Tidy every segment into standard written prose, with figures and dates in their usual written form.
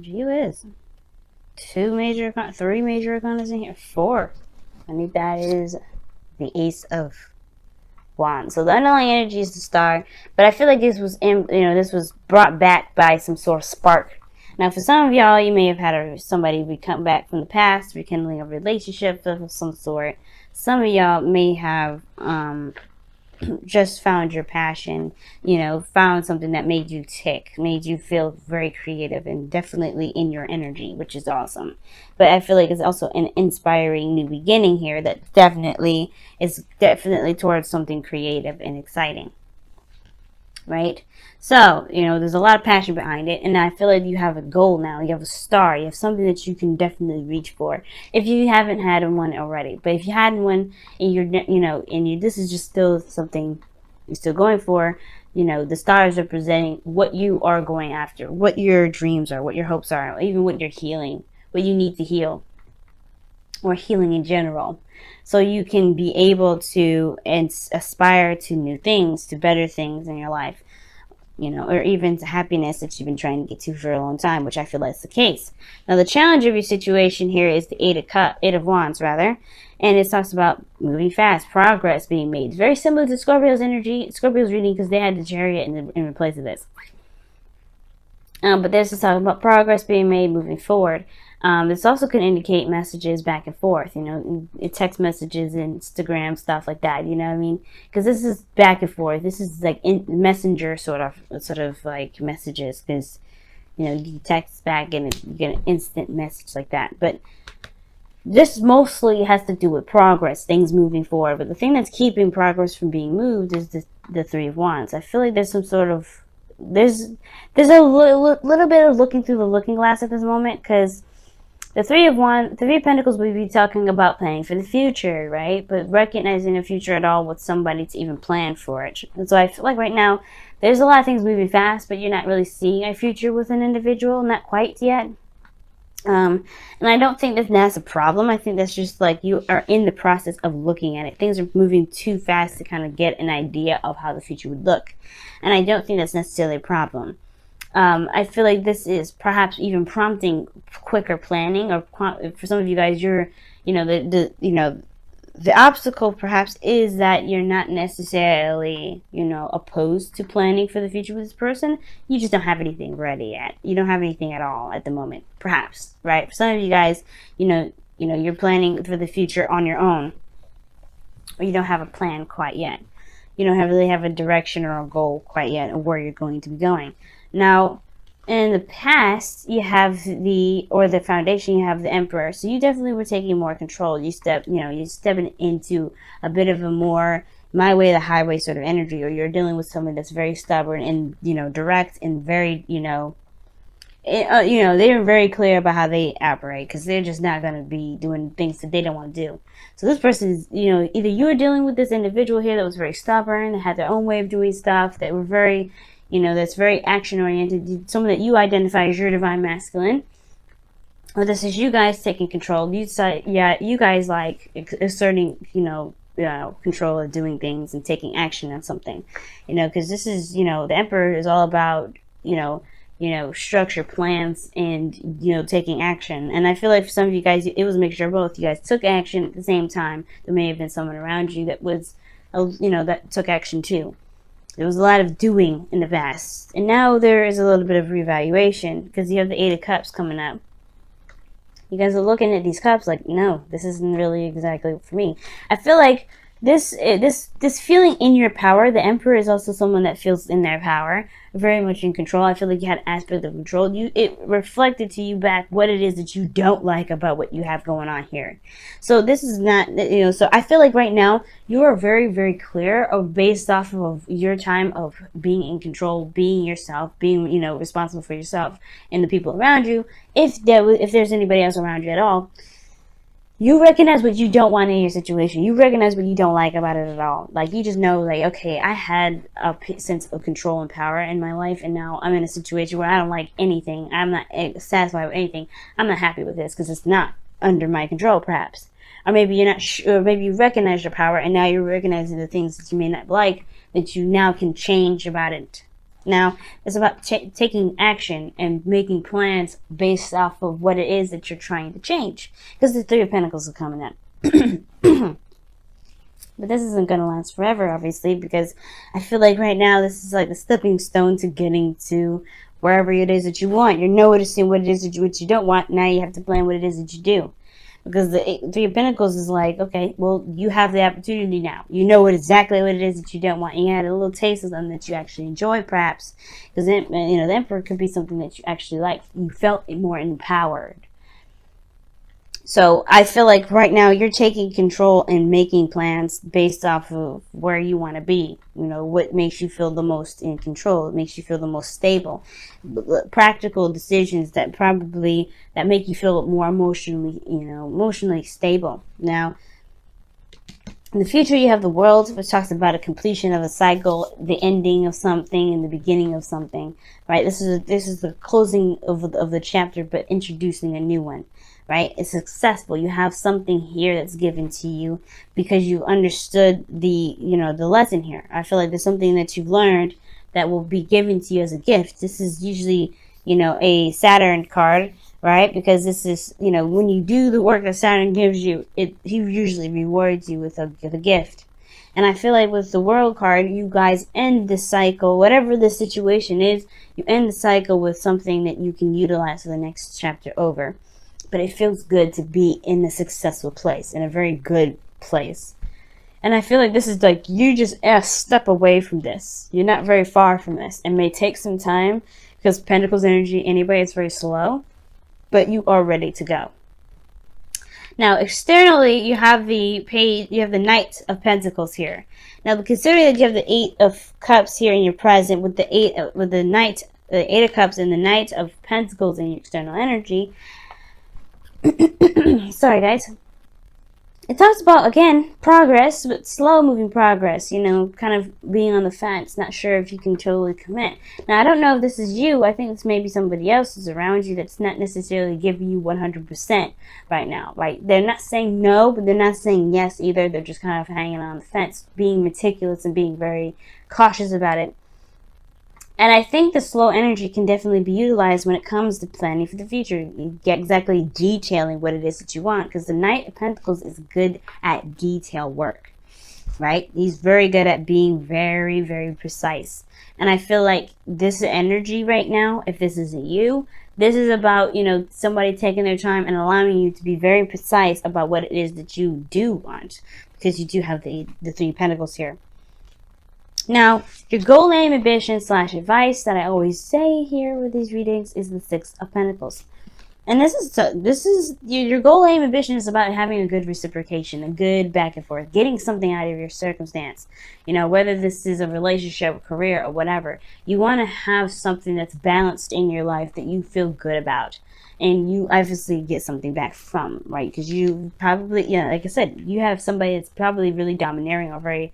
Gee whiz. Three major arcanas in here. Four. I think that is the Ace of Wands. So the underlying energy is the Star, but I feel like this was, this was brought back by some sort of spark. Now, for some of y'all, you may have had somebody come back from the past, rekindling a relationship of some sort. Some of y'all may have just found your passion, found something that made you tick, made you feel very creative and definitely in your energy, which is awesome. But I feel like it's also an inspiring new beginning here that is definitely towards something creative and exciting. Right? So, there's a lot of passion behind it, and I feel like you have a goal now. You have a star. You have something that you can definitely reach for. If you haven't had one already, but if you had one and this is just still something you're still going for, the star is representing what you are going after, what your dreams are, what your hopes are, even what you're healing, what you need to heal, or healing in general. So you can be able to aspire to new things, to better things in your life, or even to happiness that you've been trying to get to for a long time, which I feel like is the case. Now, the challenge of your situation here is the Eight of Wands, rather, and it talks about moving fast, progress being made. It's very similar to Scorpio's reading, because they had the Chariot in place of this. But this is talking about progress being made, moving forward. This also can indicate messages back and forth, text messages, Instagram, stuff like that, you know what I mean? Because this is back and forth. This is like messenger sort of like messages, because, you text back and you get an instant message like that. But this mostly has to do with progress, things moving forward. But the thing that's keeping progress from being moved is the Three of Wands. I feel like there's some sort of, there's a little bit of looking through the looking glass at this moment, because the Three of Pentacles would be talking about planning for the future, right? But recognizing the future at all with somebody to even plan for it. And so I feel like right now, there's a lot of things moving fast, but you're not really seeing a future with an individual, not quite yet. And I don't think that's a problem. I think that's just like you are in the process of looking at it. Things are moving too fast to kind of get an idea of how the future would look. And I don't think that's necessarily a problem. I feel like this is perhaps even prompting quicker planning, or for some of you guys, the obstacle perhaps is that you're not necessarily, opposed to planning for the future with this person. You just don't have anything ready yet. You don't have anything at all at the moment, perhaps, right? For some of you guys, you're planning for the future on your own, or you don't have a plan quite yet. You don't really have a direction or a goal quite yet of where you're going to be going. Now, in the past, you have the foundation, you have the Emperor. So you definitely were taking more control. You're stepping into a bit of a more my way, the highway sort of energy, or you're dealing with someone that's very stubborn and, direct and very, they're very clear about how they operate, because they're just not going to be doing things that they don't want to do. So this person is, either you're dealing with this individual here that was very stubborn, that had their own way of doing stuff, that were very, that's very action oriented, someone that you identify as your divine masculine. Or this is you guys taking control. You guys like asserting, control of doing things and taking action on something, because this is, the Emperor is all about, structure, plans, and, taking action. And I feel like for some of you guys, it was a mixture of both. You guys took action at the same time. There may have been someone around you that was, that took action too. There was a lot of doing in the past. And now there is a little bit of reevaluation, because you have the Eight of Cups coming up. You guys are looking at these cups like, no, this isn't really exactly for me. I feel like this feeling in your power, the Emperor is also someone that feels in their power, very much in control. I feel like you had an aspect of control. It reflected to you back what it is that you don't like about what you have going on here. So this is not, so I feel like right now you are very, very clear of, based off of your time of being in control, being yourself, being, responsible for yourself and the people around you. If there's anybody else around you at all, you recognize what you don't want in your situation. You recognize what you don't like about it at all. Like, you just know, like, okay, I had a sense of control and power in my life, and now I'm in a situation where I don't like anything. I'm not satisfied with anything. I'm not happy with this because it's not under my control, perhaps. Or maybe you're not sure, or maybe you recognize your power, and now you're recognizing the things that you may not like, that you now can change about it. Now, it's about taking action and making plans based off of what it is that you're trying to change. Because the Three of Pentacles are coming up. But this isn't going to last forever, obviously, because I feel like right now this is like the stepping stone to getting to wherever it is that you want. You're noticing what it is that what you don't want. Now you have to plan what it is that you do. Because the Three of Pentacles is like, okay, well, you have the opportunity now. You know exactly what it is that you don't want. And you had a little taste of them that you actually enjoy, perhaps. Because, the Emperor could be something that you actually like. You felt more empowered. So I feel like right now you're taking control and making plans based off of where you want to be. What makes you feel the most in control. It makes you feel the most stable. Practical decisions that make you feel more emotionally stable. Now, in the future, you have the World, which talks about a completion of a cycle, the ending of something, and the beginning of something. Right? This is the closing of the chapter, but introducing a new one. Right? It's successful. You have something here that's given to you because you understood the lesson here. I feel like there's something that you've learned that will be given to you as a gift. This is usually, a Saturn card, right? Because this is, when you do the work that Saturn gives you, he usually rewards you with a gift. And I feel like with the World card, you guys end the cycle, whatever the situation is, you end the cycle with something that you can utilize for the next chapter over. But it feels good to be in a successful place, in a very good place. And I feel like this is like you just a step away from this. You're not very far from this. It may take some time because Pentacles energy anyway is very slow, but you are ready to go. Now, externally, you have the Knight of Pentacles here. Now, considering that you have the Eight of Cups here in your present with the Eight of Cups and the Knight of Pentacles in your external energy. Sorry, guys. It talks about, again, progress, but slow moving progress, kind of being on the fence, not sure if you can totally commit. Now, I don't know if this is you. I think it's maybe somebody else who's around you that's not necessarily giving you 100% right now, right? They're not saying no, but they're not saying yes either. They're just kind of hanging on the fence, being meticulous and being very cautious about it. And I think the slow energy can definitely be utilized when it comes to planning for the future. You get exactly detailing what it is that you want. Because the Knight of Pentacles is good at detail work. Right? He's very good at being very, very precise. And I feel like this energy right now, if this isn't you, this is about, somebody taking their time and allowing you to be very precise about what it is that you do want. Because you do have the Three Pentacles here. Now, your goal, aim, ambition, / advice that I always say here with these readings is the Six of Pentacles. And this is your goal, aim, ambition is about having a good reciprocation, a good back and forth, getting something out of your circumstance. Whether this is a relationship, career, or whatever. You want to have something that's balanced in your life that you feel good about. And you obviously get something back from, right? Because you probably, like I said, you have somebody that's probably really domineering or very,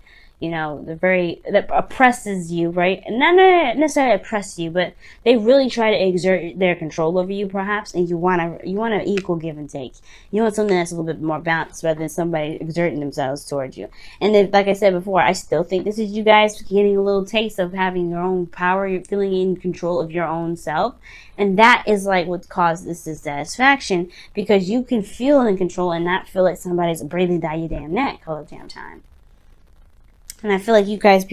that oppresses you, right? And not necessarily oppress you, but they really try to exert their control over you, perhaps. And you want an equal give and take. You want something that's a little bit more balanced rather than somebody exerting themselves towards you. And then, like I said before, I still think this is you guys getting a little taste of having your own power. You're feeling in control of your own self. And that is like what caused this dissatisfaction, because you can feel in control and not feel like somebody's breathing down your damn neck all the damn time. And I feel like you guys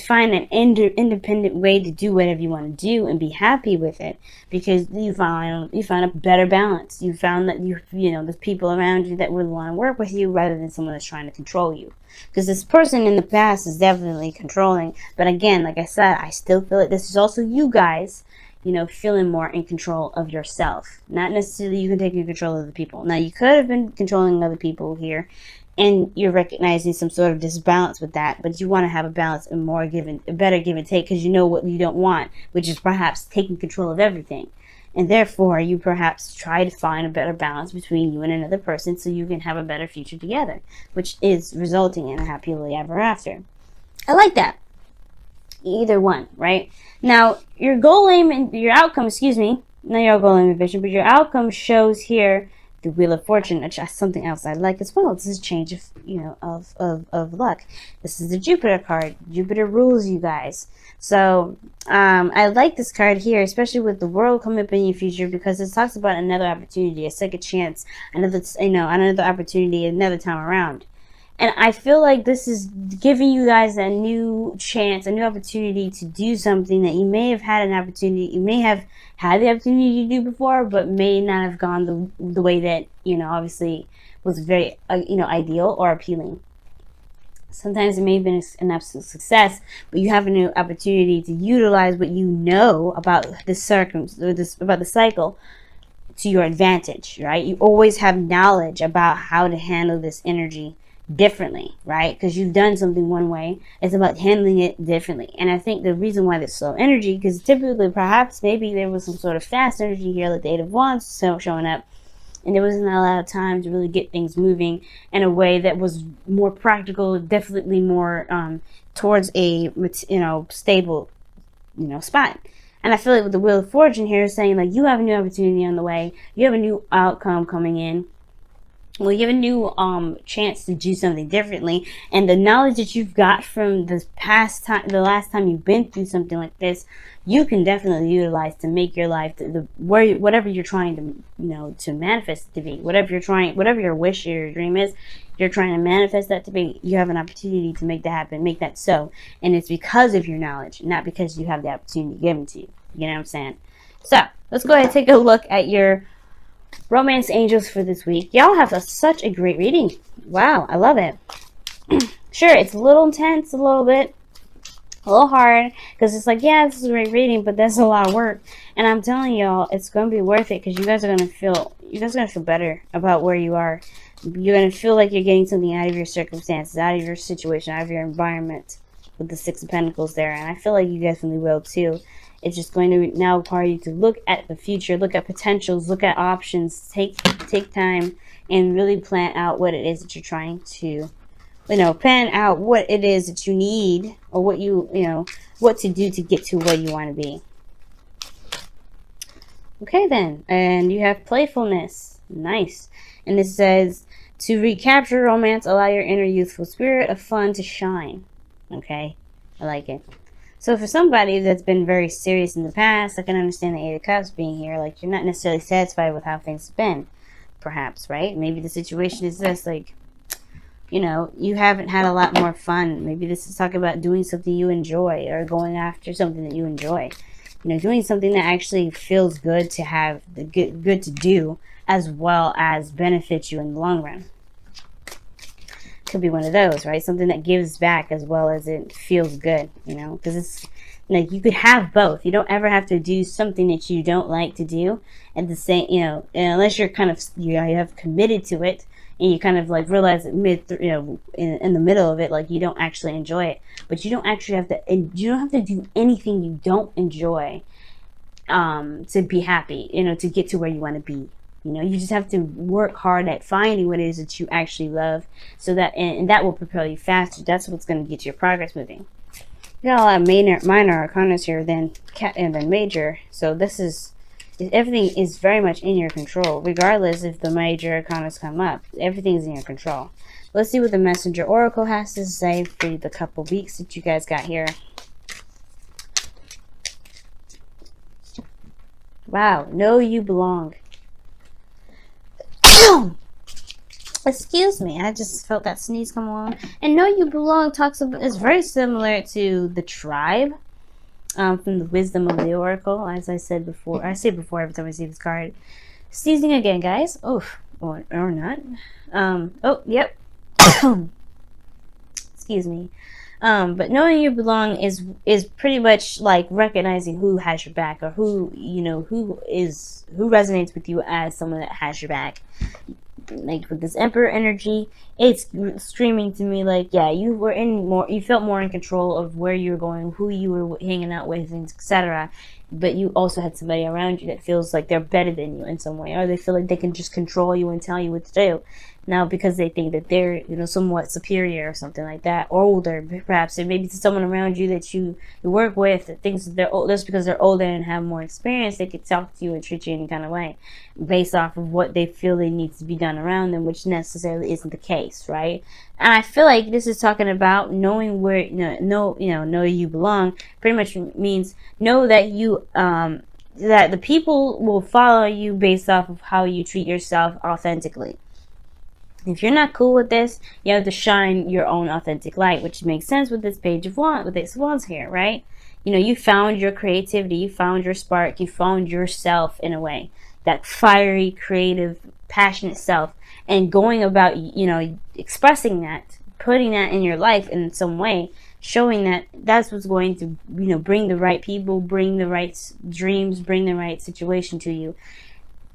find an independent way to do whatever you want to do and be happy with it, because you found a better balance. You found that there's people around you that really want to work with you rather than someone that's trying to control you. Because this person in the past is definitely controlling. But again, like I said, I still feel like this is also you guys, feeling more in control of yourself. Not necessarily you can take control of the people. Now, you could have been controlling other people here, and you're recognizing some sort of disbalance with that, but you want to have a balance and a better give and take, because you know what you don't want, which is perhaps taking control of everything. And therefore, you perhaps try to find a better balance between you and another person so you can have a better future together, which is resulting in a happily ever after. I like that. Either one, right? Now, your goal, aim, and your outcome, not your goal, aim, and vision, but your outcome shows here the Wheel of Fortune, which is something else I like as well. This is a change of, of luck. This is the Jupiter card. Jupiter rules you guys. So I like this card here, especially with the world coming up in your future, because it talks about another opportunity, a second chance, another opportunity, another time around. And I feel like this is giving you guys a new chance, a new opportunity to do something that you may have had you may have had the opportunity to do before, but may not have gone the way that, obviously was very, ideal or appealing. Sometimes it may have been an absolute success, but you have a new opportunity to utilize what you know about about the cycle to your advantage, right? You always have knowledge about how to handle this energy differently, right? Because you've done something one way. It's about handling it differently. And I think the reason why there's slow energy, because typically perhaps maybe there was some sort of fast energy here, like the Eight of Wands showing up, and there wasn't a lot of time to really get things moving in a way that was more practical, definitely more towards a stable spot. And I feel like with the Wheel of Fortune here is saying, like, you have a new opportunity on the way, you have a new outcome coming in. Well, you have a new chance to do something differently, and the knowledge that you've got from the last time you've been through something like this, you can definitely utilize to make your life whatever you're trying to to manifest it to be. Whatever your wish or your dream is, you're trying to manifest that to be. You have an opportunity to make that happen, make that so, and it's because of your knowledge, not because you have the opportunity given to you. You know what I'm saying? So let's go ahead and take a look at your romance angels for this week. Y'all have such a great reading. Wow, I love it. Sure, it's a little intense, a little hard, because it's like, yeah, this is a great reading, but that's a lot of work. And I'm telling y'all, it's going to be worth it, because you guys are going to feel better about where you are. You're going to feel like you're getting something out of your circumstances, out of your situation, out of your environment, with the Six of Pentacles there. And I feel like you definitely will too. It's just going to now require you to look at the future, look at potentials, look at options, take time, and really plan out what it is that you're trying to, plan out what it is that you need, or what what to do to get to where you want to be. Okay then, and you have playfulness. Nice. And this says, to recapture romance, allow your inner youthful spirit of fun to shine. Okay, I like it. So for somebody that's been very serious in the past, I can understand the Eight of Cups being here. Like, you're not necessarily satisfied with how things have been, perhaps, right? Maybe the situation is this, like, you haven't had a lot more fun. Maybe this is talking about doing something you enjoy, or going after something that you enjoy. Doing something that actually feels good to have, good to do, as well as benefits you in the long run. Could be one of those, right? Something that gives back as well as it feels good, because it's like you could have both. You don't ever have to do something that you don't like to do at the same, unless you're kind of, you have committed to it, and you kind of like realize that in the middle of it, like, you don't actually enjoy it. But you don't actually have to, you don't have to do anything you don't enjoy to be happy, to get to where you want to be. You just have to work hard at finding what it is that you actually love, so that, and that will propel you faster. That's what's going to get your progress moving. You got a lot of minor arcanas here than major, so everything is very much in your control, regardless if the major arcanas come up. Everything is in your control. Let's see what the Messenger Oracle has to say for the couple weeks that you guys got here. Wow, know you belong. Excuse me, I just felt that sneeze come along. And know you belong is very similar to the tribe from the Wisdom of the Oracle, as I said before. I say before every time I see this card. Sneezing again, guys. Oof, or not. Oh, yep. Excuse me. But knowing you belong is pretty much like recognizing who has your back, or who resonates with you as someone that has your back. Like with this Emperor energy, it's streaming to me like, yeah, you felt more in control of where you were going, who you were hanging out with, etc. But you also had somebody around you that feels like they're better than you in some way, or they feel like they can just control you and tell you what to do. now because they think that they're, you know, somewhat superior or something like that, or older, perhaps, and maybe to someone around you that you work with that thinks that they're old, just because they're older and have more experience, they could talk to you and treat you any kind of way based off of what they feel they need to be done around them, which necessarily isn't the case, right? And I feel like this is talking about knowing where, know you belong. Pretty much means know that you that the people will follow you based off of how you treat yourself authentically. If you're not cool with this, you have to shine your own authentic light, which makes sense with this page of wands, with this wands here, right? You know, you found your creativity, you found your spark, you found yourself in a way, that fiery, creative, passionate self, and going about, you know, expressing that, putting that in your life in some way, showing that that's what's going to, you know, bring the right people, bring the right dreams, bring the right situation to you.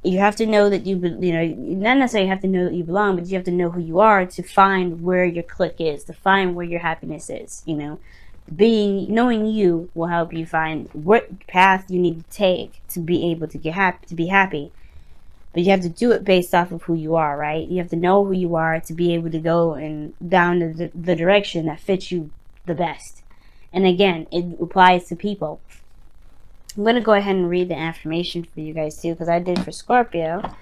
You have to know that you know, not necessarily have to know that you belong, but you have to know who you are to find where your click is, to find where your happiness is. You know, knowing you will help you find what path you need to take to be able to get happy, to be happy. But you have to do it based off of who you are, right? You have to know who you are to be able to go and down the direction that fits you the best. And again, it applies to people. I'm going to go ahead and read the affirmation for you guys too, because I did for Scorpio.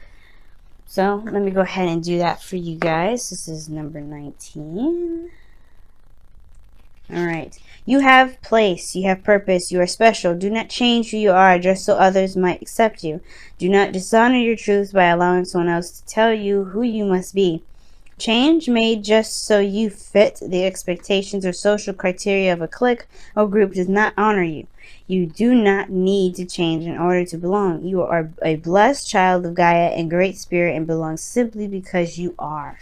So let me go ahead and do that for you guys. This is number 19. All right. You have place. You have purpose. You are special. Do not change who you are just so others might accept you. Do not dishonor your truth by allowing someone else to tell you who you must be. Change made just so you fit the expectations or social criteria of a clique or group does not honor you. You do not need to change in order to belong. You are a blessed child of Gaia and great spirit and belong simply because you are.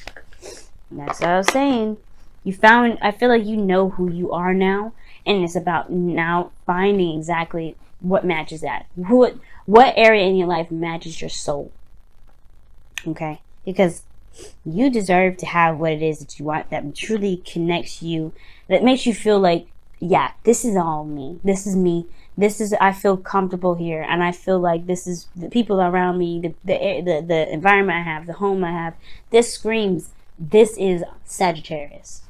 And that's what I was saying. I feel like you know who you are now, and it's about now finding exactly what matches that. What area in your life matches your soul. Okay? Because you deserve to have what it is that you want, that truly connects you, that makes you feel like, yeah, this is all me. This is me. I feel comfortable here, and I feel like this is the people around me, the environment I have, the home I have. This screams, this is Sagittarius.